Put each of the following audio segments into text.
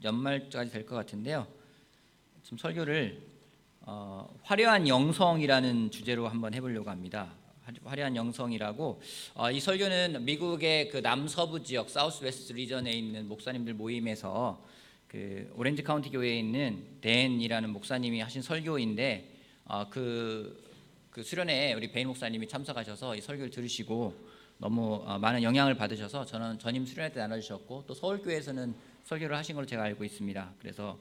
연말까지 될 것 같은데요. 좀 설교를 화려한 영성이라는 주제로 한번 해보려고 합니다. 화려한 영성이라고 이 설교는 미국의 그 남서부 지역 사우스 웨스트 리전에 있는 목사님들 모임에서 그 오렌지 카운티 교회에 있는 댄이라는 목사님이 하신 설교인데 그 수련회에 우리 베인 목사님이 참석하셔서 이 설교를 들으시고 너무 많은 영향을 받으셔서 저는 전임 수련회 때 나눠주셨고 또 서울교회에서는 설교를 하신 걸로 제가 알고 있습니다. 그래서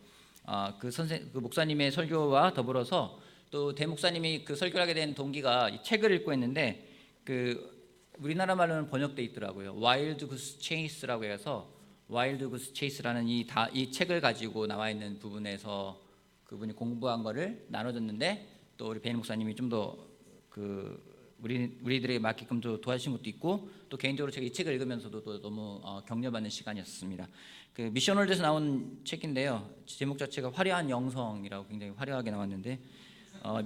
그 목사님의 설교와 더불어서 또 대목사님이 그 설교를 하게 된 동기가 이 책을 읽고 있는데 그 우리나라 말로는 번역돼 있더라고요. 와일드 구스 체이스라고 해서 와일드 구스 체이스라는 이 책을 가지고 나와 있는 부분에서 그분이 공부한 거를 나눠줬는데 또 우리 베인 목사님이 좀 더 우리들에게 맞게끔 또 도와주신 것도 있고 또 개인적으로 제가 이 책을 읽으면서도 또 너무 격려받는 시간이었습니다. 그 미션월드에서 나온 책인데요. 제목 자체가 화려한 영성이라고 굉장히 화려하게 나왔는데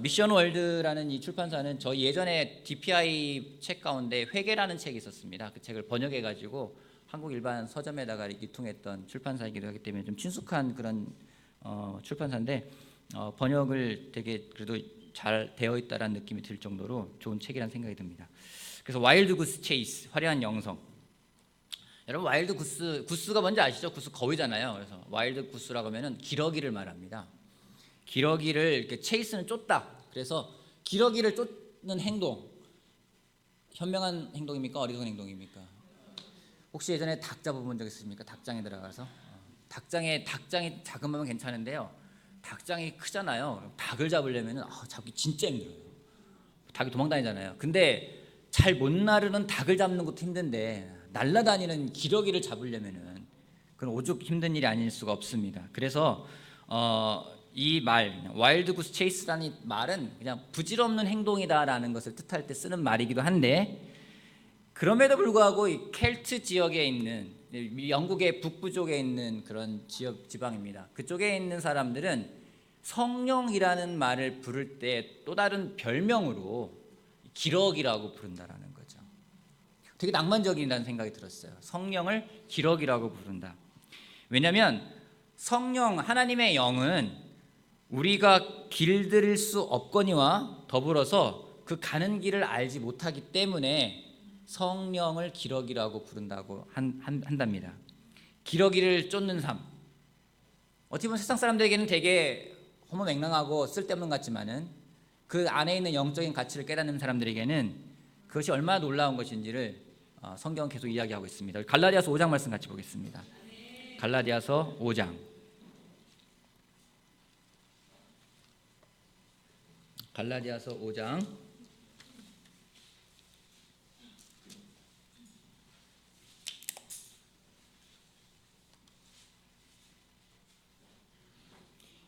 미션월드라는 이 출판사는 저희 예전에 DPI 책 가운데 회계라는 책이 있었습니다. 그 책을 번역해가지고 한국 일반 서점에다가 유통했던 출판사이기도 하기 때문에 좀 친숙한 그런 출판사인데 번역을 되게 그래도 잘 되어 있다라는 느낌이 들 정도로 좋은 책이라는 생각이 듭니다. 그래서 와일드 구스 체이스, 화려한 영성. 여러분 와일드 구스가 뭔지 아시죠? 구스 거위잖아요. 그래서 와일드 구스라고 하면은 기러기를 말합니다. 기러기를 이렇게 체이스는 쫓다. 그래서 기러기를 쫓는 행동. 현명한 행동입니까? 어리석은 행동입니까? 혹시 예전에 닭 잡아본 적 있습니까? 닭장에 들어가서 닭장이 작으면 괜찮은데요. 닭장이 크잖아요. 닭을 잡으려면 잡기 진짜 힘들어요. 닭이 도망다니잖아요. 근데 잘 못 나르는 닭을 잡는 것도 힘든데 날아다니는 기러기를 잡으려면은 그건 오죽 힘든 일이 아닐 수가 없습니다. 그래서 이 말 와일드 구스 체이스라는 말은 그냥 부질없는 행동이다라는 것을 뜻할 때 쓰는 말이기도 한데 그럼에도 불구하고 이 켈트 지역에 있는 영국의 북부 쪽에 있는 그런 지방입니다. 그쪽에 있는 사람들은 성령이라는 말을 부를 때 또 다른 별명으로 기러기라고 부른다라는 거죠. 되게 낭만적이라는 생각이 들었어요. 성령을 기러기라고 부른다. 왜냐하면 성령 하나님의 영은 우리가 길들일 수 없거니와 더불어서 그 가는 길을 알지 못하기 때문에 성령을 기러기라고 부른다고 한답니다. 기러기를 쫓는 삶. 어떻게 보면 세상 사람들에게는 되게 허무맹랑하고 쓸데없는 것 같지만은 그 안에 있는 영적인 가치를 깨닫는 사람들에게는 그것이 얼마나 놀라운 것인지를 성경은 계속 이야기하고 있습니다. 갈라디아서 5장 말씀 같이 보겠습니다. 갈라디아서 5장. 갈라디아서 5장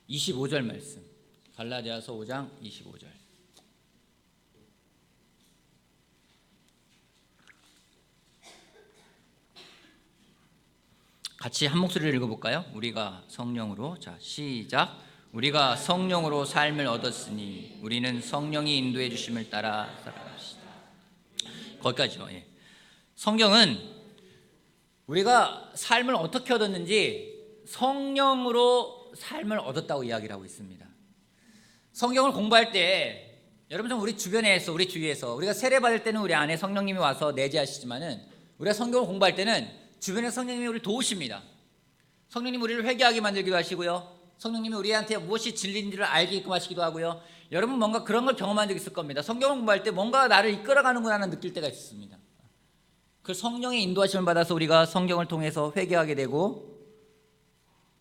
25절 말씀. 갈라디아서 5장 25절. 같이 한 목소리를 읽어볼까요? 우리가 성령으로. 자, 시작. 우리가 성령으로 삶을 얻었으니 우리는 성령이 인도해 주심을 따라 살아갑시다. 거기까지요. 예. 성경은 우리가 삶을 어떻게 얻었는지 성령으로 삶을 얻었다고 이야기를 하고 있습니다. 성경을 공부할 때 여러분 좀 우리 주변에서 우리 주위에서 우리가 세례 받을 때는 우리 안에 성령님이 와서 내재하시지만은 우리가 성경을 공부할 때는 주변에 성령님이 우리를 도우십니다. 성령님 우리를 회개하게 만들기도 하시고요. 성령님이 우리한테 무엇이 진리인지를 알게끔 하시기도 하고요. 여러분 뭔가 그런 걸 경험한 적 있을 겁니다. 성경을 공부할 때 뭔가 나를 이끌어가는구나 하는 느낄 때가 있습니다. 그 성령의 인도하심을 받아서 우리가 성경을 통해서 회개하게 되고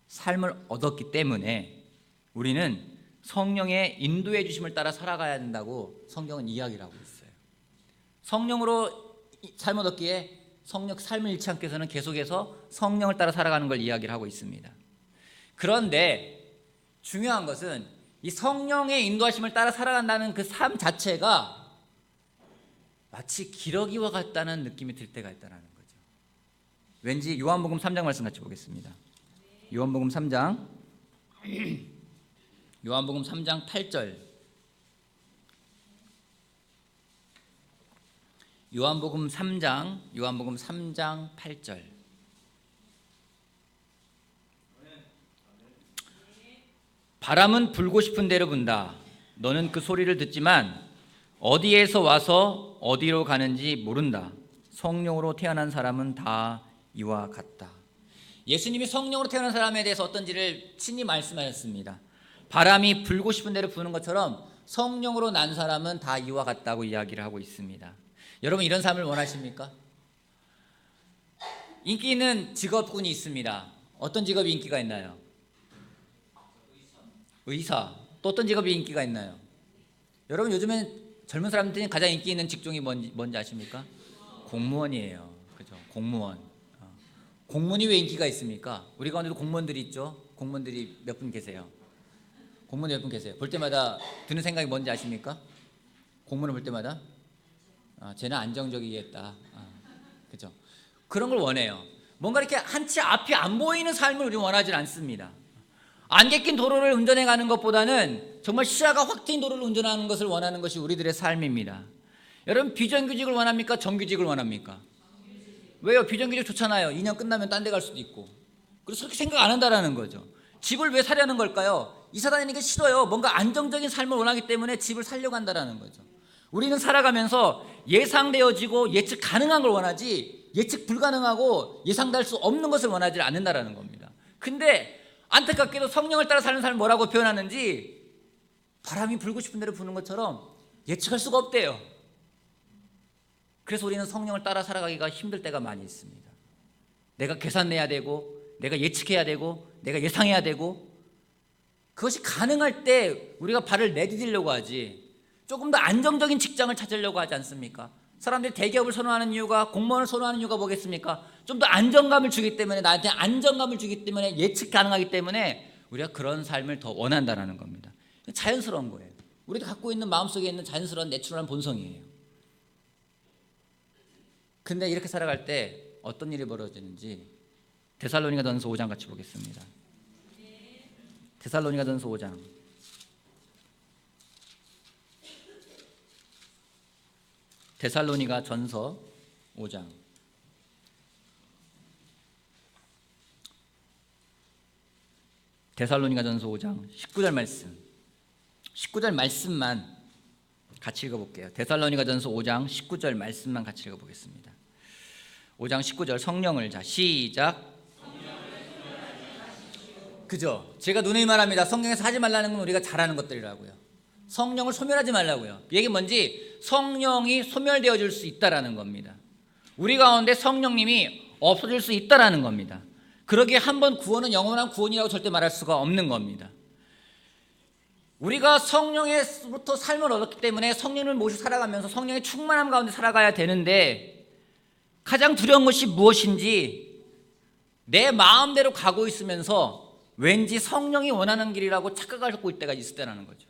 삶을 얻었기 때문에 우리는 성령의 인도해 주심을 따라 살아가야 된다고 성경은 이야기를 하고 있어요. 성령으로 삶을 얻기에 삶을 잃지 않기 위해서는 계속해서 성령을 따라 살아가는 걸 이야기를 하고 있습니다. 그런데 중요한 것은 이 성령의 인도하심을 따라 살아간다는 그 삶 자체가 마치 기러기와 같다는 느낌이 들 때가 있다는 거죠. 왠지 요한복음 3장 말씀 같이 보겠습니다. 요한복음 3장 요한복음 3장 8절. 요한복음 3장 8절. 바람은 불고 싶은 대로 분다. 너는 그 소리를 듣지만 어디에서 와서 어디로 가는지 모른다. 성령으로 태어난 사람은 다 이와 같다. 예수님이 성령으로 태어난 사람에 대해서 어떤지를 친히 말씀하셨습니다. 바람이 불고 싶은 대로 부는 것처럼 성령으로 난 사람은 다 이와 같다고 이야기를 하고 있습니다. 여러분, 이런 삶을 원하십니까? 인기 있는 직업군이 있습니다. 어떤 직업이 인기가 있나요? 의사. 또 어떤 직업이 인기가 있나요? 여러분, 요즘엔 젊은 사람들이 가장 인기 있는 직종이 뭔지 아십니까? 공무원이에요. 그죠? 공무원. 공무원이 왜 인기가 있습니까? 우리 가운데도 공무원들이 있죠. 공무원들이 몇 분 계세요? 공무원이 몇 분 계세요? 볼 때마다 드는 생각이 뭔지 아십니까? 공무원을 볼 때마다 쟤는 안정적이겠다. 그죠? 그런 걸 원해요. 뭔가 이렇게 한치 앞이 안 보이는 삶을 우리 원하지 않습니다. 안개 낀 도로를 운전해 가는 것보다는 정말 시야가 확 트인 도로를 운전하는 것을 원하는 것이 우리들의 삶입니다. 여러분, 비정규직을 원합니까? 정규직을 원합니까? 왜요? 비정규직 좋잖아요. 2년 끝나면 딴 데 갈 수도 있고. 그래서 그렇게 생각 안 한다라는 거죠. 집을 왜 사려는 걸까요? 이사 다니는 게 싫어요. 뭔가 안정적인 삶을 원하기 때문에 집을 살려고 한다라는 거죠. 우리는 살아가면서 예상되어지고 예측 가능한 걸 원하지 예측 불가능하고 예상될 수 없는 것을 원하지 않는다라는 겁니다. 근데 안타깝게도 성령을 따라 사는 사람을 뭐라고 표현하는지 바람이 불고 싶은 대로 부는 것처럼 예측할 수가 없대요. 그래서 우리는 성령을 따라 살아가기가 힘들 때가 많이 있습니다. 내가 계산내야 되고 내가 예측해야 되고 내가 예상해야 되고 그것이 가능할 때 우리가 발을 내디디려고 하지 조금 더 안정적인 직장을 찾으려고 하지 않습니까? 사람들이 대기업을 선호하는 이유가 공무원을 선호하는 이유가 뭐겠습니까? 좀 더 안정감을 주기 때문에 나한테 안정감을 주기 때문에 예측 가능하기 때문에 우리가 그런 삶을 더 원한다는 겁니다. 자연스러운 거예요. 우리가 갖고 있는 마음속에 있는 자연스러운 내추럴한 본성이에요. 근데 이렇게 살아갈 때 어떤 일이 벌어지는지 데살로니가전서 5장 같이 보겠습니다. 데살로니가전서 5장. 데살로니가전서 5장. 데살로니가전서 5장 19절 말씀. 19절 말씀만 같이 읽어볼게요. 데살로니가전서 5장 19절 말씀만 같이 읽어보겠습니다. 5장 19절 성령을 자 시작. 그죠? 제가 누누이 말합니다. 성령에서 하지 말라는 건 우리가 잘하는 것들이라고요. 성령을 소멸하지 말라고요. 이게 뭔지 성령이 소멸되어질 수 있다라는 겁니다. 우리 가운데 성령님이 없어질 수 있다라는 겁니다. 그러기에 한번 구원은 영원한 구원이라고 절대 말할 수가 없는 겁니다. 우리가 성령에서부터 삶을 얻었기 때문에 성령을 모시고 살아가면서 성령의 충만함 가운데 살아가야 되는데 가장 두려운 것이 무엇인지 내 마음대로 가고 있으면서 왠지 성령이 원하는 길이라고 착각하고 있을 때가 있을 때라는 거죠.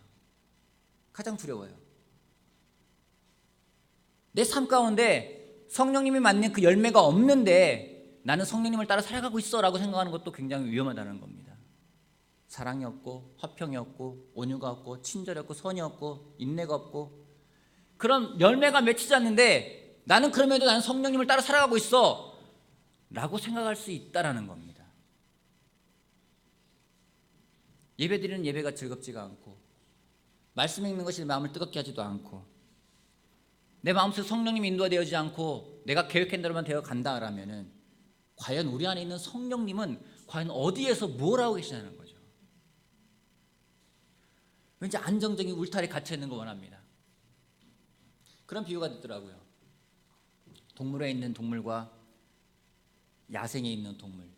가장 두려워요. 내 삶 가운데 성령님이 맞는 그 열매가 없는데 나는 성령님을 따라 살아가고 있어 라고 생각하는 것도 굉장히 위험하다는 겁니다. 사랑이 없고 화평이 없고 온유가 없고 친절이 없고 선이 없고 인내가 없고 그런 열매가 맺히지 않는데 나는 그럼에도 나는 성령님을 따라 살아가고 있어 라고 생각할 수 있다라는 겁니다. 예배드리는 예배가 즐겁지가 않고 말씀 읽는 것이 내 마음을 뜨겁게 하지도 않고 내 마음속에 성령님이 인도되어지지 않고 내가 계획한 대로만 되어 간다라면은 과연 우리 안에 있는 성령님은 과연 어디에서 뭘 하고 계시냐는 거죠. 왠지 안정적인 울타리에 갇혀 있는 거 원합니다. 그런 비유가 됐더라고요. 동물에 있는 동물과 야생에 있는 동물.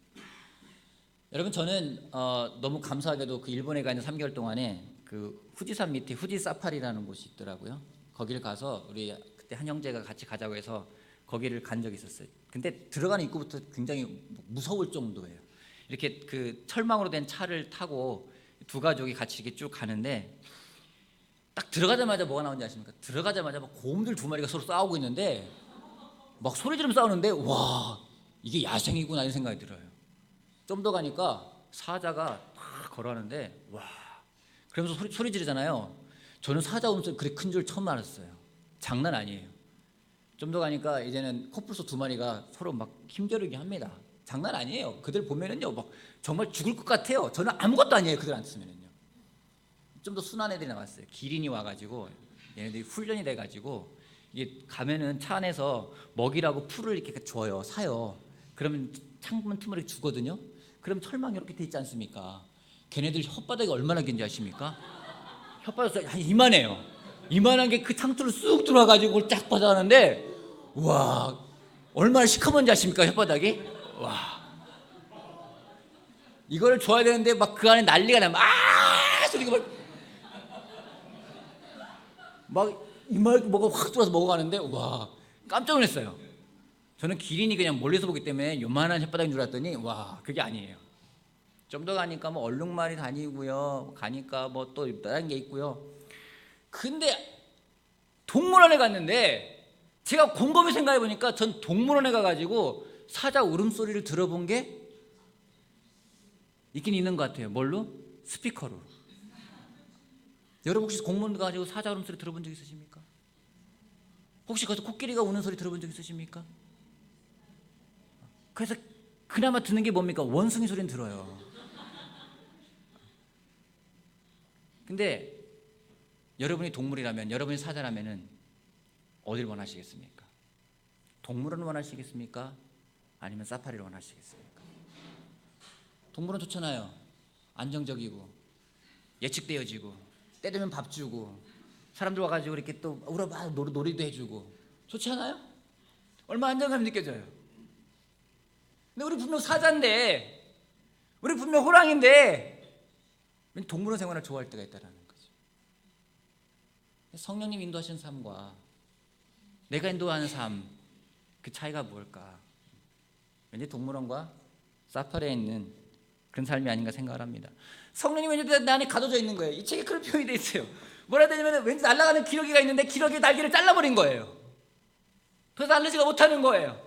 여러분, 저는 너무 감사하게도 그 일본에 가 있는 3개월 동안에 그 후지산 밑에 후지 사파리라는 곳이 있더라고요. 거기를 가서 우리 그때 한 형제가 같이 가자고 해서 거기를 간 적이 있었어요. 근데 들어가는 입구부터 굉장히 무서울 정도예요. 이렇게 그 철망으로 된 차를 타고 두 가족이 같이 이렇게 쭉 가는데 딱 들어가자마자 뭐가 나오는지 아십니까? 들어가자마자 막 곰들 두 마리가 서로 싸우고 있는데 막 소리 지르면서 싸우는데 와, 이게 야생이구나 이런 생각이 들어요. 좀 더 가니까 사자가 막 걸어가는데 와, 그러면서 소리 지르잖아요. 저는 사자 울음소리 그렇게 큰 줄 처음 알았어요. 장난 아니에요. 좀 더 가니까 이제는 코뿔소 두 마리가 서로 막 힘겨루기 합니다. 장난 아니에요. 그들 보면은요 막 정말 죽을 것 같아요. 저는 아무것도 아니에요. 그들 안 쓰면은요. 좀 더 순한 애들이 나왔어요. 기린이 와가지고 얘네들이 훈련이 돼가지고 이게 가면은 차 안에서 먹이라고 풀을 이렇게 줘요, 사요. 그러면 창문 틈으로 주거든요. 그럼 철망이 이렇게 돼 있지 않습니까? 걔네들 혓바닥이 얼마나 긴지 아십니까? 혓바닥 한 이만해요. 이만한 게 그 창틀로 쑥 들어와가지고 그걸 쫙 받아가는데, 와, 얼마나 시커먼지 아십니까, 혓바닥이? 와, 이거를 줘야 되는데 막 그 안에 난리가 나면 소리가 막 이만하게 뭐가 확 들어와서 먹어가는데, 와, 깜짝 놀랐어요. 저는 기린이 그냥 멀리서 보기 때문에 요만한 혓바닥인 줄 알았더니, 와, 그게 아니에요. 좀 더 가니까 뭐 얼룩말이 다니고요, 가니까 뭐 또 다른 게 있고요. 근데 동물원에 갔는데 제가 곰곰이 생각해 보니까 전 동물원에 가가지고 사자 울음소리를 들어본 게 있긴 있는 것 같아요. 뭘로? 스피커로. 여러분 혹시 공무원 가가지고 사자 울음소리 들어본 적 있으십니까? 혹시 거기서 코끼리가 우는 소리 들어본 적 있으십니까? 그래서 그나마 듣는 게 뭡니까? 원숭이 소리는 들어요. 근데 여러분이 동물이라면, 여러분이 사자라면은 어디를 원하시겠습니까? 동물원을 원하시겠습니까? 아니면 사파리를 원하시겠습니까? 동물원 좋잖아요. 안정적이고 예측되어지고 때 되면 밥 주고 사람들 와가지고 이렇게 또 울어봐 놀이도 해주고 좋지 않아요? 얼마나 안정감이 느껴져요. 근데 우리 분명 사자인데, 우리 분명 호랑인데 동물원 생활을 좋아할 때가 있다는 거죠. 성령님 인도하시는 삶과 내가 인도하는 삶, 그 차이가 뭘까? 왠지 동물원과 사파리에 있는 그런 삶이 아닌가 생각을 합니다. 성령님 왠지 내 안에 가둬져 있는 거예요. 이 책에 그런 표현이 돼 있어요. 뭐라 해야 되냐면 왠지 날아가는 기러기가 있는데 기러기 날개를 잘라버린 거예요. 그래서 날르지가 못하는 거예요.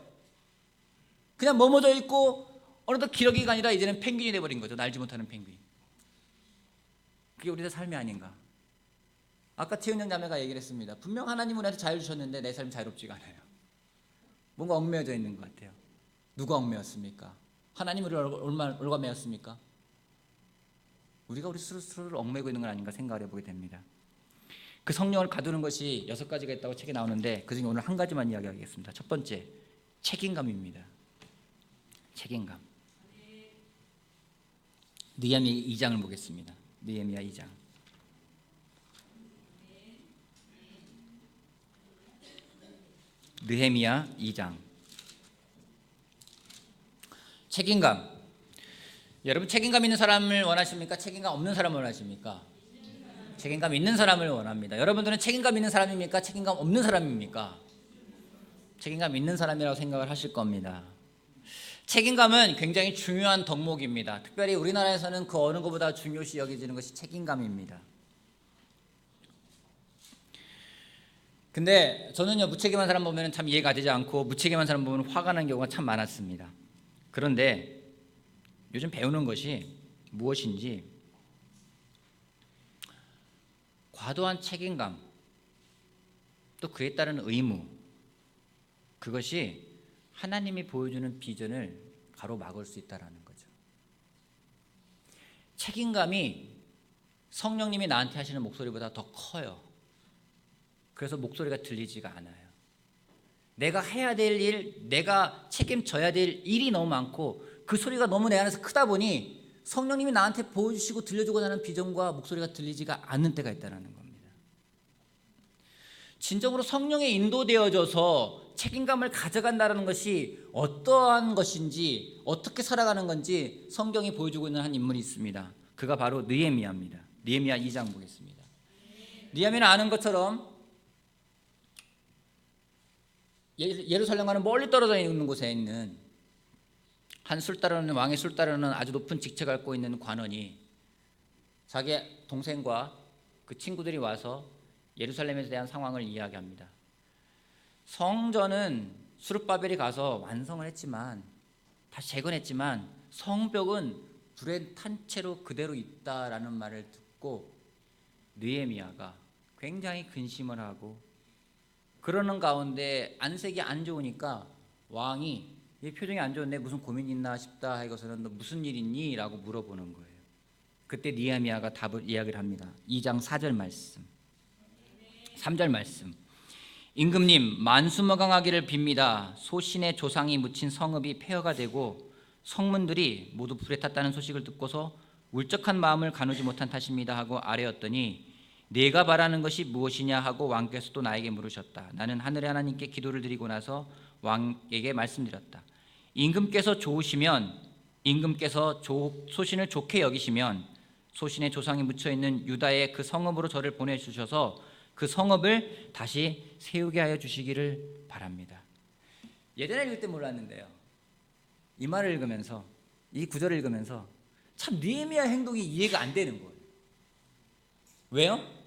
그냥 머무져 있고 어느덧 기러기가 아니라 이제는 펭귄이 돼버린 거죠. 날지 못하는 펭귄. 그게 우리의 삶이 아닌가. 아까 태은영 자매가 얘기를 했습니다. 분명 하나님은 우리한테 자유 주셨는데 내 삶이 자유롭지가 않아요. 뭔가 얽매여져 있는 것 같아요. 누가 얽매였습니까? 하나님 우리를 얼마나 매였습니까? 우리가 우리 스스로를 얽매고 있는 건 아닌가 생각을 해보게 됩니다. 그 성령을 가두는 것이 6가지가 있다고 책에 나오는데 그중에 오늘 한 가지만 이야기하겠습니다. 첫 번째, 책임감입니다. 책임감. 느헤미야 2장을 보겠습니다. 느헤미야 2장. 느헤미야 2장. 책임감. 여러분 책임감 있는 사람을 원하십니까? 책임감 없는 사람을 원하십니까? 책임감 있는 사람을 원합니다. 여러분들은 책임감 있는 사람입니까? 책임감 없는 사람입니까? 책임감 있는 사람이라고 생각을 하실 겁니다. 책임감은 굉장히 중요한 덕목입니다. 특별히 우리나라에서는 그 어느 것보다 중요시 여겨지는 것이 책임감입니다. 근데 저는요, 무책임한 사람 보면 참 이해가 되지 않고 무책임한 사람 보면 화가 나는 경우가 참 많았습니다. 그런데 요즘 배우는 것이 무엇인지, 과도한 책임감, 또 그에 따른 의무, 그것이 하나님이 보여주는 비전을 가로막을 수 있다는 거죠. 책임감이 성령님이 나한테 하시는 목소리보다 더 커요. 그래서 목소리가 들리지가 않아요. 내가 해야 될 일, 내가 책임져야 될 일이 너무 많고 그 소리가 너무 내 안에서 크다 보니 성령님이 나한테 보여주시고 들려주고자 하는 비전과 목소리가 들리지가 않는 때가 있다는 겁니다. 진정으로 성령에 인도되어져서 책임감을 가져간다는 것이 어떠한 것인지, 어떻게 살아가는 건지 성경이 보여주고 있는 한 인물이 있습니다. 그가 바로 느헤미야입니다. 느헤미야 2장 보겠습니다. 느헤미야는 아는 것처럼 예루살렘과는 멀리 떨어져 있는 곳에 있는 한 술 따르는, 왕의 술 따르는 아주 높은 직책을 갖고 있는 관원이 자기 동생과 그 친구들이 와서 예루살렘에 대한 상황을 이야기합니다. 성전은 수룹바벨이 가서 완성을 했지만, 다시 재건했지만 성벽은 불에 탄 채로 그대로 있다라는 말을 듣고 느헤미야가 굉장히 근심을 하고, 그러는 가운데 안색이 안 좋으니까 왕이 이 표정이 안 좋은데 무슨 고민 있나 싶다 하고서는 너 무슨 일 있니? 라고 물어보는 거예요. 그때 느헤미야가 답을 이야기를 합니다. 2장 4절 말씀, 3절 말씀. 임금님, 만수무강하기를 빕니다. 소신의 조상이 묻힌 성읍이 폐허가 되고 성문들이 모두 불에 탔다는 소식을 듣고서 울적한 마음을 가누지 못한 탓입니다 하고 아뢰었더니, 내가 바라는 것이 무엇이냐 하고 왕께서 또 나에게 물으셨다. 나는 하늘의 하나님께 기도를 드리고 나서 왕에게 말씀드렸다. 임금께서 소신을 좋게 여기시면 소신의 조상이 묻혀있는 유다의 그 성읍으로 저를 보내주셔서 그 성읍을 다시 세우게 하여 주시기를 바랍니다. 예전에 읽을 때 몰랐는데요, 이 말을 읽으면서, 이 구절을 읽으면서 참 느헤미야 행동이 이해가 안 되는 거예요. 왜요?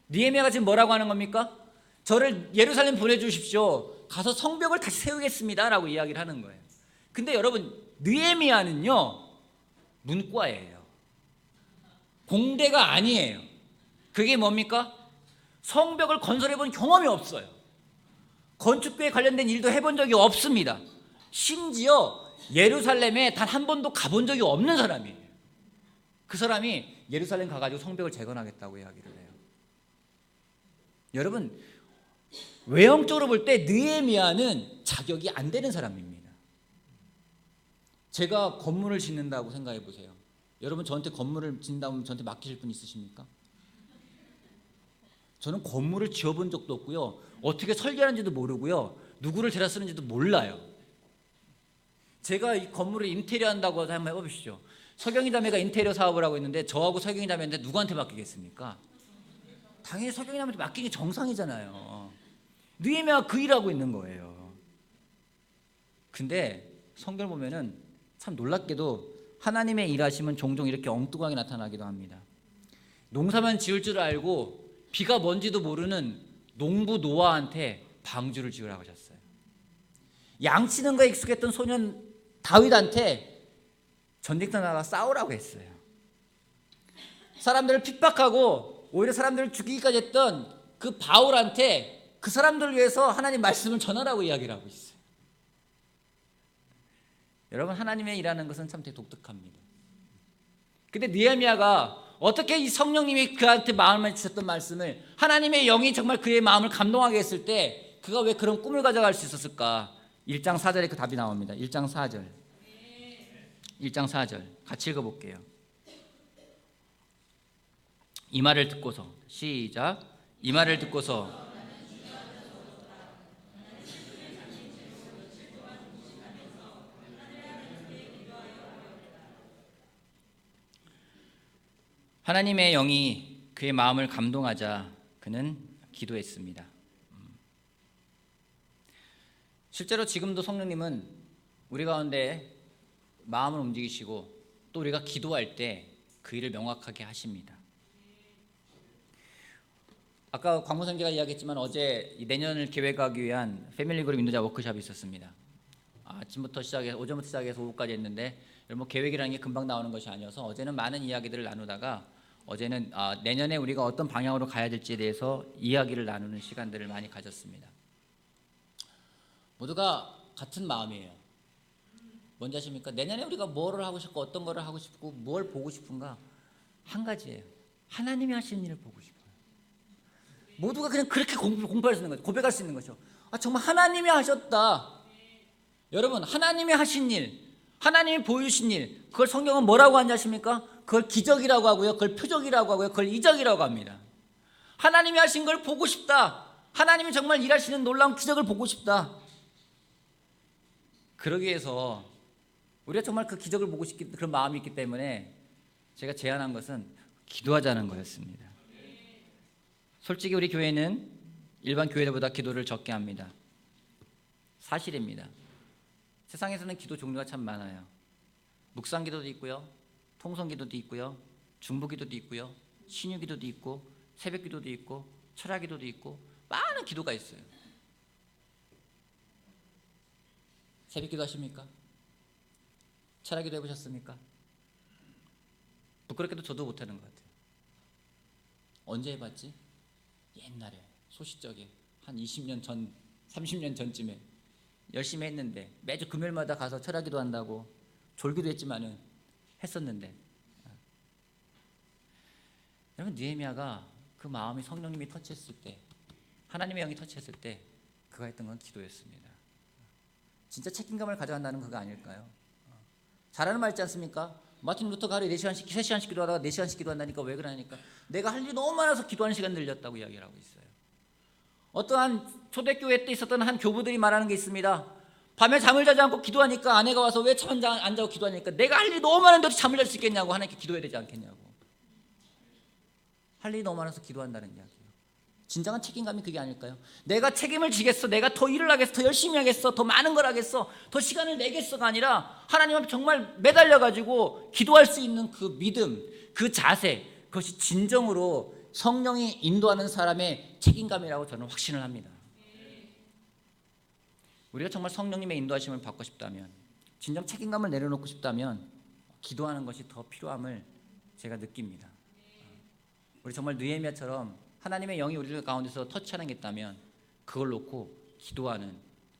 느헤미야가 지금 뭐라고 하는 겁니까? 저를 예루살렘 보내주십시오. 가서 성벽을 다시 세우겠습니다 라고 이야기를 하는 거예요. 근데 여러분, 느헤미야는요 문과예요. 공대가 아니에요. 그게 뭡니까? 성벽을 건설해 본 경험이 없어요. 건축교에 관련된 일도 해본 적이 없습니다. 심지어 예루살렘에 단 한 번도 가본 적이 없는 사람이에요. 그 사람이 예루살렘 가가지고 성벽을 재건하겠다고 이야기를 해요. 여러분, 외형적으로 볼 때 느헤미야는 자격이 안 되는 사람입니다. 제가 건물을 짓는다고 생각해 보세요. 여러분, 저한테 건물을 짓는다면 저한테 맡기실 분 있으십니까? 저는 건물을 지어본 적도 없고요, 어떻게 설계하는지도 모르고요, 누구를 데려 쓰는지도 몰라요. 제가 이 건물을 인테리어 한다고 한번 해보십시오. 서경이 자매가 인테리어 사업을 하고 있는데 저하고 서경이 자매인데 누구한테 맡기겠습니까? 당연히 서경이 자매한테 맡기는 게 정상이잖아요. 느헤미야가 그 일하고 있는 거예요. 근데 성경을 보면은 참 놀랍게도 하나님의 일하심은 종종 이렇게 엉뚱하게 나타나기도 합니다. 농사만 지을 줄 알고 비가 뭔지도 모르는 농부 노아한테 방주를 지으라고 하셨어요. 양치는 거에 익숙했던 소년 다윗한테 전쟁터 나가 싸우라고 했어요. 사람들을 핍박하고 오히려 사람들을 죽이기까지 했던 그 바울한테 그 사람들을 위해서 하나님 말씀을 전하라고 이야기를 하고 있어요. 여러분, 하나님의 일하는 것은 참 되게 독특합니다. 근데 느헤미야가 어떻게 이 성령님이 그한테 마음을 주셨던 말씀을, 하나님의 영이 정말 그의 마음을 감동하게 했을 때 그가 왜 그런 꿈을 가져갈 수 있었을까? 1장 4절에 그 답이 나옵니다. 1장 4절. 1장 4절 같이 읽어볼게요. 이 말을 듣고서, 시작. 이 말을 듣고서 하나님의 영이 그의 마음을 감동하자 그는 기도했습니다. 실제로 지금도 성령님은 우리 가운데 마음을 움직이시고 또 우리가 기도할 때 그 일을 명확하게 하십니다. 아까 광무선교가 이야기했지만 어제 내년을 계획하기 위한 패밀리 그룹 인도자 워크숍이 있었습니다. 아침부터 시작해서 오전부터 시작해서 오후까지 했는데 뭐 계획이라는 게 금방 나오는 것이 아니어서 어제는 많은 이야기들을 나누다가 어제는 내년에 우리가 어떤 방향으로 가야 될지에 대해서 이야기를 나누는 시간들을 많이 가졌습니다. 모두가 같은 마음이에요. 뭔지 아십니까? 내년에 우리가 뭐를 하고 싶고 어떤 거를 하고 싶고 뭘 보고 싶은가? 한 가지예요. 하나님이 하시는 일을 보고 싶어요. 모두가 그냥 그렇게 공부할 수 있는 거죠. 고백할 수 있는 거죠. 정말 하나님이 하셨다. 여러분, 하나님이 하신 일, 하나님이 보여주신 일, 그걸 성경은 뭐라고 하는지 아십니까? 그걸 기적이라고 하고요, 그걸 표적이라고 하고요, 그걸 이적이라고 합니다. 하나님이 하신 걸 보고 싶다. 하나님이 정말 일하시는 놀라운 기적을 보고 싶다. 그러기 위해서 우리가 정말 그 기적을 보고 싶기, 그런 마음이 있기 때문에 제가 제안한 것은 기도하자는 거였습니다. 솔직히 우리 교회는 일반 교회들보다 기도를 적게 합니다. 사실입니다. 세상에서는 기도 종류가 참 많아요. 묵상 기도도 있고요, 통성 기도도 있고요, 중보 기도도 있고요, 신유 기도도 있고, 새벽 기도도 있고, 철야 기도도 있고, 많은 기도가 있어요. 새벽 기도 하십니까? 철야 기도 해보셨습니까? 부끄럽게도 저도 못하는 것 같아요. 언제 해봤지? 옛날에 소시적에 한 20년 전, 30년 전쯤에 열심히 했는데 매주 금요일마다 가서 철야 기도 한다고 졸기도 했지만은 했었는데 여러분, 느헤미야가 그 마음이 성령님이 터치했을 때, 하나님의 영이 터치했을 때 그가 했던 건 기도였습니다. 진짜 책임감을 가져간다는 그거 아닐까요? 잘하는 말 있지 않습니까? 마틴 루터가 하루에 4시간씩 3시간씩 기도하다가 4시간씩 기도한다니까. 왜 그러니까 내가 할 일이 너무 많아서 기도하는 시간 늘렸다고 이야기를 하고 있어요. 어떠한 초대교회 때 있었던 한 교부들이 말하는 게 있습니다. 밤에 잠을 자지 않고 기도하니까 아내가 와서 왜 잠 안 자고 기도하니까 내가 할 일이 너무 많은데 어떻게 잠을 잘 수 있겠냐고, 하나님께 기도해야 되지 않겠냐고. 할 일이 너무 많아서 기도한다는 이야기예요. 진정한 책임감이 그게 아닐까요? 내가 책임을 지겠어, 내가 더 일을 하겠어, 더 열심히 하겠어, 더 많은 걸 하겠어, 더 시간을 내겠어가 아니라 하나님 앞에 정말 매달려가지고 기도할 수 있는 그 믿음, 그 자세, 그것이 진정으로 성령이 인도하는 사람의 책임감이라고 저는 확신을 합니다. 우리가 정말 성령님의 인도하심을 받고 싶다면, 진정 책임감을 내려놓고 싶다면 기도하는 것이 더 필요함을 제가 느낍니다. 우리 정말 느헤미야처럼 하나님의 영이 우리들 가운데서 터치하는 게 있다면 그걸 놓고 기도하는,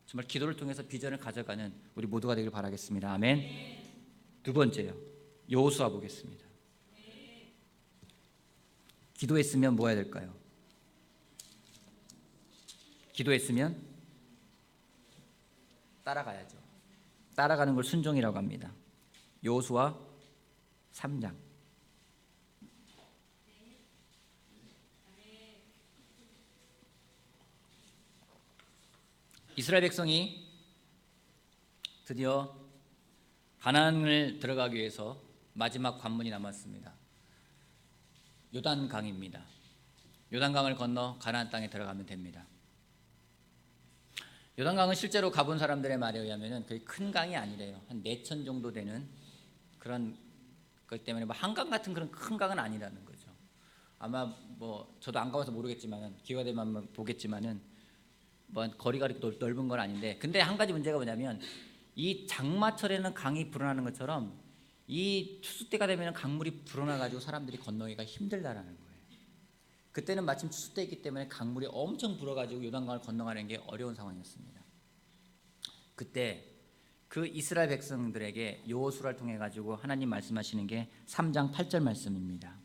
정말 기도를 통해서 비전을 가져가는 우리 모두가 되길 바라겠습니다. 아멘. 두 번째요, 여호수아 보겠습니다. 기도했으면 뭐 해야 될까요? 기도했으면 따라가야죠. 따라가는 걸 순종이라고 합니다. 여호수아 3장. 이스라엘 백성이 드디어 가나안을 들어가기 위해서 마지막 관문이 남았습니다. 요단강입니다. 요단강을 건너 가나안 땅에 들어가면 됩니다. 요단강은 실제로 가본 사람들의 말에 의하면 그게 큰 강이 아니래요. 한 4천 정도 되는 그런 것 때문에 뭐 한강 같은 그런 큰 강은 아니라는 거죠. 아마 뭐 저도 안 가봐서 모르겠지만은, 기회가 되면 한번 보겠지만은 뭐 거리가 이렇게 넓은 건 아닌데, 근데 한 가지 문제가 뭐냐면 이 장마철에는 강이 불어나는 것처럼 이 추수 때가 되면 강물이 불어나 가지고 사람들이 건너기가 힘들다라는 거예요. 그때는 마침 추수 때이기 때문에 강물이 엄청 불어 가지고 요단강을 건너가는 게 어려운 상황이었습니다. 그때 그 이스라엘 백성들에게 여호수아를 통해 가지고 하나님 말씀하시는 게 3장 8절 말씀입니다.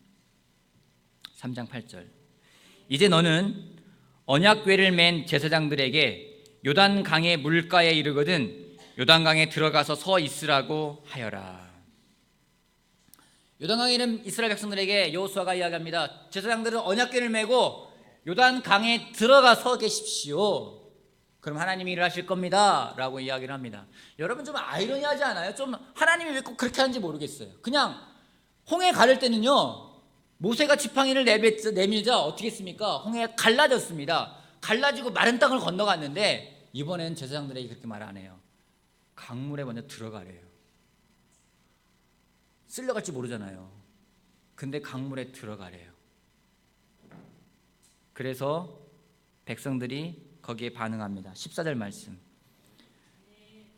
3장 8절. 이제 너는 언약궤를 맨 제사장들에게 요단강의 물가에 이르거든 요단강에 들어가서 서 있으라고 하여라. 요단강에 있는 이스라엘 백성들에게 여호수아가 이야기합니다. 제사장들은 언약궤를 메고 요단강에 들어가 서 계십시오. 그럼 하나님이 일을 하실 겁니다 라고 이야기를 합니다. 여러분, 좀 아이러니하지 않아요? 좀 하나님이 왜 꼭 그렇게 하는지 모르겠어요. 그냥 홍해 가를 때는요, 모세가 지팡이를 내밀자 어떻게 했습니까? 홍해가 갈라졌습니다. 갈라지고 마른 땅을 건너갔는데 이번엔 제사장들에게 그렇게 말 안 해요. 강물에 먼저 들어가래요. 쓸려갈지 모르잖아요. 근데 강물에 들어가래요. 그래서 백성들이 거기에 반응합니다. 14절 말씀.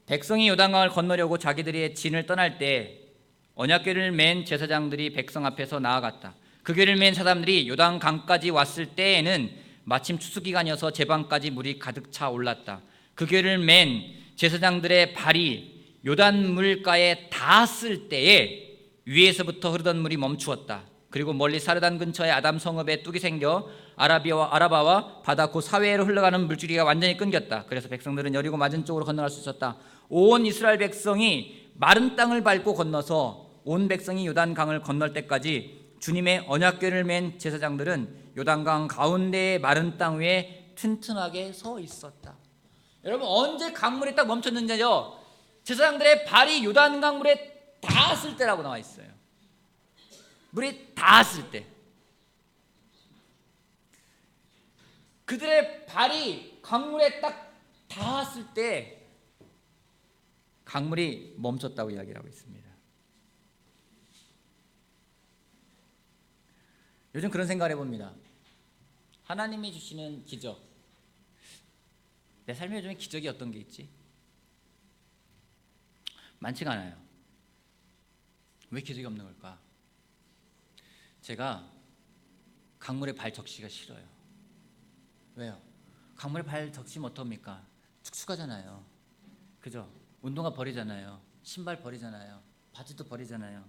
백성이 요단강을 건너려고 자기들의 진을 떠날 때 언약궤를 맨 제사장들이 백성 앞에서 나아갔다. 그 궤를 맨 사람들이 요단강까지 왔을 때에는 마침 추수기간이어서 제방까지 물이 가득 차 올랐다. 그 궤를 맨 제사장들의 발이 요단 물가에 닿았을 때에 위에서부터 흐르던 물이 멈추었다. 그리고 멀리 사르단 근처의 아담 성읍에 뚝이 생겨 아라바와 바다 그 사회로 흘러가는 물줄기가 완전히 끊겼다. 그래서 백성들은 여리고 맞은쪽으로 건너갈 수 있었다. 온 이스라엘 백성이 마른 땅을 밟고 건너서 온 백성이 요단강을 건널 때까지 주님의 언약궤를 맨 제사장들은 요단강 가운데의 마른 땅 위에 튼튼하게 서 있었다. 여러분, 언제 강물이 딱 멈췄는지요? 제사장들의 발이 요단강 물에 닿았을 때라고 나와 있어요. 물이 닿았을 때. 그들의 발이 강물에 딱 닿았을 때 강물이 멈췄다고 이야기하고 있습니다. 요즘 그런 생각을 해봅니다. 하나님이 주시는 기적, 내 삶에 요즘에 기적이 어떤 게 있지? 많지가 않아요. 왜 기적이 없는 걸까? 제가 강물에 발 적시기가 싫어요. 왜요? 강물에 발 적시면 어떡합니까? 축축하잖아요. 그죠? 운동화 버리잖아요. 신발 버리잖아요. 바지도 버리잖아요.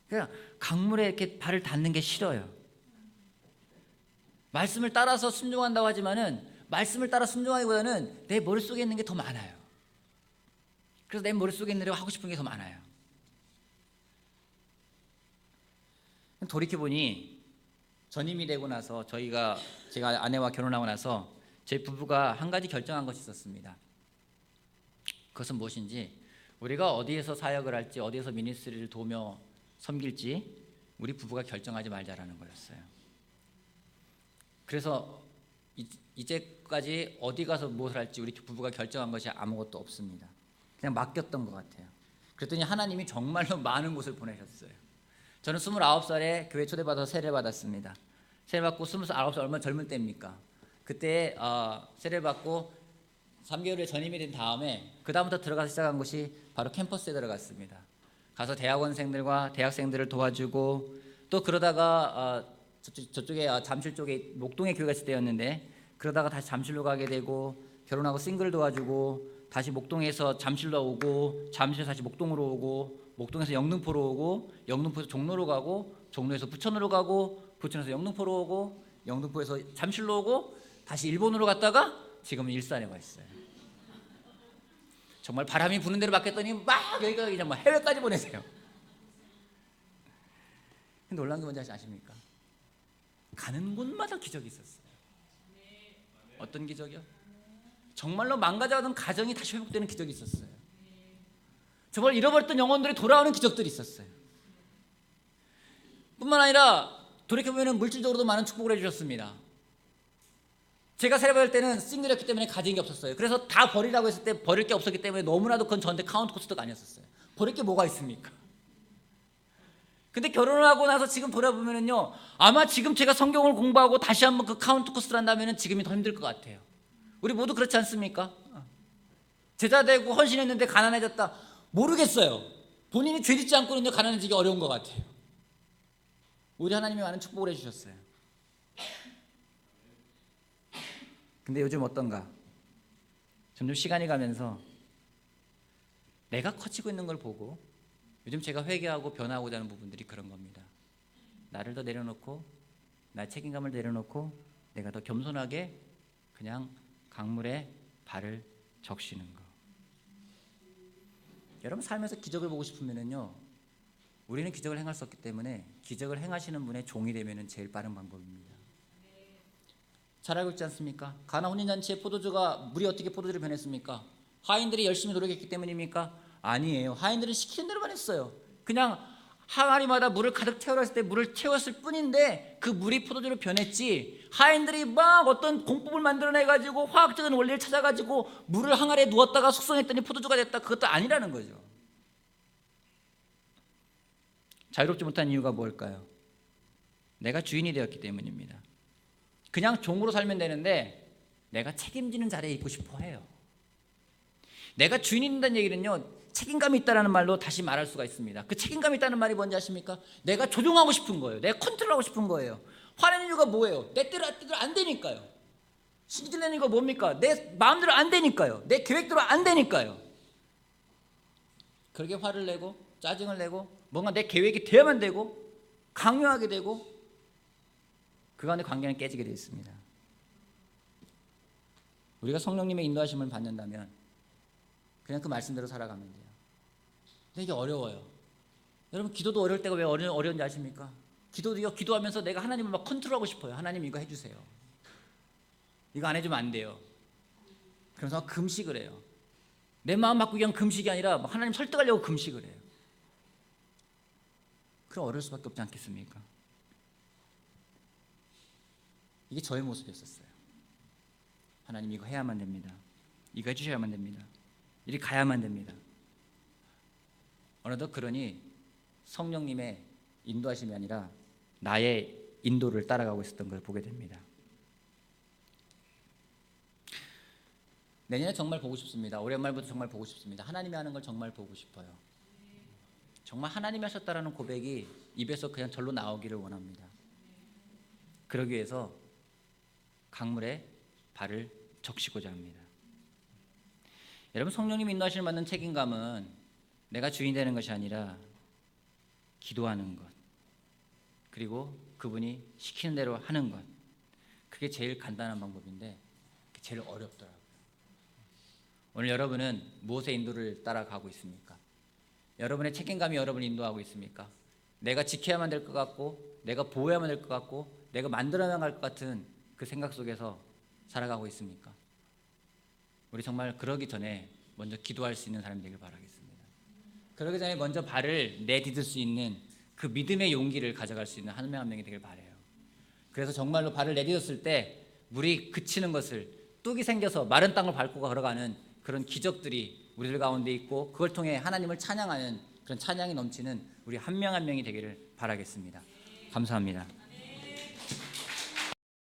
그냥 강물에 이렇게 발을 닿는 게 싫어요. 말씀을 따라서 순종한다고 하지만은 말씀을 따라 순종하기보다는 내 머릿속에 있는 게 더 많아요. 그래서 내 머릿속에 있는 대로 하고 싶은 게 더 많아요. 돌이켜보니 전임이 되고 나서 제가 아내와 결혼하고 나서 제 부부가 한 가지 결정한 것이 있었습니다. 그것은 무엇인지, 우리가 어디에서 사역을 할지, 어디에서 미니스트리를 도우며 섬길지 우리 부부가 결정하지 말자라는 거였어요. 그래서 이제까지 어디 가서 무엇을 할지 우리 부부가 결정한 것이 아무것도 없습니다. 그냥 맡겼던 것 같아요. 그랬더니 하나님이 정말로 많은 곳을 보내셨어요. 저는 29살에 교회 초대받아서 세례를 받았습니다. 세례 받고 29살 얼마나 젊은 때입니까? 그때 세례를 받고 3개월에 전임이 된 다음에 그 다음부터 들어가서 시작한 곳이 바로 캠퍼스에 들어갔습니다. 가서 대학원생들과 대학생들을 도와주고, 또 그러다가 저쪽에 잠실 쪽에 목동에 교회가 있을 때였는데, 그러다가 다시 잠실로 가게 되고, 결혼하고 싱글 도와주고, 다시 목동에서 잠실로 오고, 잠실에서 다시 목동으로 오고, 목동에서 영등포로 오고, 영등포에서 종로로 가고, 종로에서 부천으로 가고, 부천에서 영등포로 오고, 영등포에서 잠실로 오고, 다시 일본으로 갔다가 지금은 일산에 와 있어요. 정말 바람이 부는 대로 맡겼더니 막 여기가 그냥 뭐 해외까지 보내세요. 근데 놀라운 게 뭔지 아십니까? 가는 곳마다 기적이 있었어요. 어떤 기적이요? 정말로 망가져가던 가정이 다시 회복되는 기적이 있었어요. 정말 잃어버렸던 영혼들이 돌아오는 기적들이 있었어요. 뿐만 아니라 돌이켜보면 물질적으로도 많은 축복을 해주셨습니다. 제가 세례받을 때는 싱글이었기 때문에 가진 게 없었어요. 그래서 다 버리라고 했을 때 버릴 게 없었기 때문에 너무나도 그건 저한테 카운트 코스트가 아니었어요. 버릴 게 뭐가 있습니까? 근데 결혼을 하고 나서 지금 돌아보면은요, 아마 지금 제가 성경을 공부하고 다시 한번 그 카운트 코스트를 한다면은 지금이 더 힘들 것 같아요. 우리 모두 그렇지 않습니까? 제자 되고 헌신했는데 가난해졌다. 모르겠어요. 본인이 죄 짓지 않고는요 가난해지기 어려운 것 같아요. 우리 하나님이 많은 축복을 해주셨어요. 근데 요즘 어떤가? 점점 시간이 가면서 내가 커지고 있는 걸 보고 요즘 제가 회개하고 변화하고자 하는 부분들이 그런 겁니다. 나를 더 내려놓고, 나의 책임감을 내려놓고 내가 더 겸손하게 그냥 강물에 발을 적시는 거. 여러분 삶에서 기적을 보고 싶으면요, 우리는 기적을 행할 수 없기 때문에 기적을 행하시는 분의 종이 되면 제일 빠른 방법입니다. 잘 알고 있지 않습니까? 가나 혼인잔치의 포도주가, 물이 어떻게 포도주로 변했습니까? 하인들이 열심히 노력했기 때문입니까? 아니에요. 하인들은 시키는 대로만 했어요. 그냥 항아리마다 물을 가득 채우라 했을 때 물을 채웠을 뿐인데 그 물이 포도주로 변했지, 하인들이 막 어떤 공법을 만들어내가지고 화학적인 원리를 찾아가지고 물을 항아리에 누웠다가 숙성했더니 포도주가 됐다, 그것도 아니라는 거죠. 자유롭지 못한 이유가 뭘까요? 내가 주인이 되었기 때문입니다. 그냥 종으로 살면 되는데 내가 책임지는 자리에 있고 싶어 해요. 내가 주인이 된다는 얘기는요, 책임감이 있다는 말로 다시 말할 수가 있습니다. 그 책임감이 있다는 말이 뭔지 아십니까? 내가 조종하고 싶은 거예요. 내가 컨트롤하고 싶은 거예요. 화내는 이유가 뭐예요? 내 뜻대로 안 되니까요. 신기질 내는 이유가 뭡니까? 내 마음대로 안 되니까요. 내 계획대로 안 되니까요. 그렇게 화를 내고 짜증을 내고 뭔가 내 계획이 돼야만 되고 강요하게 되고 그 가운데 관계는 깨지게 되어 있습니다. 우리가 성령님의 인도하심을 받는다면 그냥 그 말씀대로 살아가면 돼요. 근데 이게 어려워요. 여러분, 기도도 어려울 때가 왜 어려운지 아십니까? 기도하면서 내가 하나님을 막 컨트롤하고 싶어요. 하나님 이거 해주세요. 이거 안 해주면 안 돼요. 그래서 막 금식을 해요. 내 마음 바꾸기 위한 금식이 아니라 하나님 설득하려고 금식을 해요. 그럼 어려울 수밖에 없지 않겠습니까? 이게 저의 모습이었어요. 하나님 이거 해야만 됩니다. 이거 해주셔야만 됩니다. 이리 가야만 됩니다. 어느덧 그러니 성령님의 인도하심이 아니라 나의 인도를 따라가고 있었던 걸 보게 됩니다. 내년에 정말 보고 싶습니다. 올해 말부터 정말 보고 싶습니다. 하나님이 하는 걸 정말 보고 싶어요. 정말 하나님이 하셨다라는 고백이 입에서 그냥 절로 나오기를 원합니다. 그러기 위해서 강물에 발을 적시고자 합니다. 여러분, 성령님 인도하심을 받는 책임감은 내가 주인 되는 것이 아니라 기도하는 것, 그리고 그분이 시키는 대로 하는 것, 그게 제일 간단한 방법인데 그게 제일 어렵더라고요. 오늘 여러분은 무엇의 인도를 따라가고 있습니까? 여러분의 책임감이 여러분을 인도하고 있습니까? 내가 지켜야만 될 것 같고, 내가 보호해야만 될 것 같고, 내가 만들어 나갈 것 같은 그 생각 속에서 살아가고 있습니까? 우리 정말 그러기 전에 먼저 기도할 수 있는 사람이 되길 바라겠습니다. 그러기 전에 먼저 발을 내디딜 수 있는 그 믿음의 용기를 가져갈 수 있는 한 명 한 명이 되길 바라요. 그래서 정말로 발을 내디뎠을 때 물이 그치는 것을, 뚝이 생겨서 마른 땅을 밟고 걸어가는 그런 기적들이 우리들 가운데 있고, 그걸 통해 하나님을 찬양하는 그런 찬양이 넘치는 우리 한 명 한 명이 되기를 바라겠습니다. 감사합니다.